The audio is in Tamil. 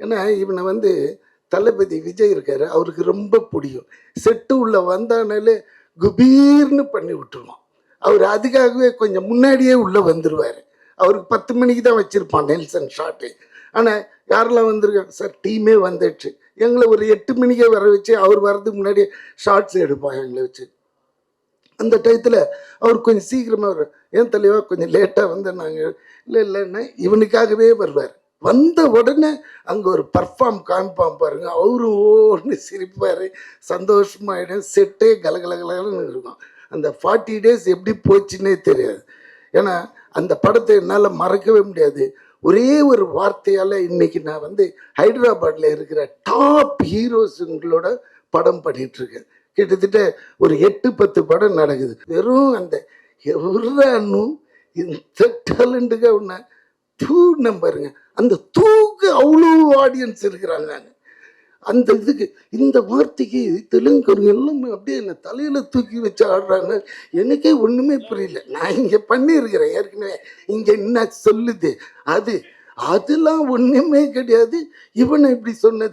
ஏன்னா இவனை வந்து தளபதி விஜய் இருக்காரு, அவருக்கு ரொம்ப பிடிக்கும். செட்டு உள்ள வந்தானாலே குபீர்னு பண்ணி விட்டுருவான். அவர் அதுக்காகவே கொஞ்சம் முன்னாடியே உள்ள வந்துருவாரு. அவருக்கு 10 மணிக்கு தான் வச்சிருப்பான் நெல்சன் ஷாட்டு. ஆனால் யாரெல்லாம் வந்திருக்காங்க சார், டீமே வந்துடுச்சு, எங்களை ஒரு 8 மணிக்கே வர வச்சு அவர் வர்றதுக்கு முன்னாடியே ஷார்ட்ஸ் எடுப்பான் எங்களை வச்சு. அந்த டயத்தில் அவர் கொஞ்சம் சீக்கிரமாக வர்றார். ஏன் தலைவா கொஞ்சம் லேட்டாக வந்து நாங்கள் இல்லைன்னா இவனுக்காகவே வருவார். வந்த உடனே அங்கே ஒரு பர்ஃபார்ம் காமிப்பான் பாருங்க, அவரும் ஓன்னு சிரிப்பார், சந்தோஷமாயிடும், செட்டே கலகலகலன்னு இருக்கும். அந்த 40 days எப்படி போச்சுன்னே தெரியாது. ஏன்னா அந்த படத்தை என்னால் மறக்கவே முடியாது. ஒரே ஒரு வார்த்தையால் இன்னைக்கு நான் வந்து ஹைதராபாத்தில் இருக்கிற டாப் ஹீரோஸுங்களோட படம் பண்ணிகிட்ருக்கேன். கிட்டத்தட்ட ஒரு 8-10 படம் நடக்குது. வெறும் அந்த எவ்வளோன்னும் இந்த டேலண்ட்டுக்கு ஒன்று டூ நம்பருங்க. அந்த தூக்கு அவ்வளோ ஆடியன்ஸ் இருக்கிறாங்க. அந்த இதுக்கு இந்த வார்த்தைக்கு தெலுங்கு எல்லாமே அப்படியே என்ன தலையில் தூக்கி வச்சு ஆடுறாங்க. எனக்கே ஒன்றுமே புரியல. நான் இங்கே பண்ணியிருக்கிறேன் ஏற்கனவே, இங்கே என்ன சொல்லுது அது அதெல்லாம் ஒன்றுமே கிடையாது. இவனை இப்படி சொன்னது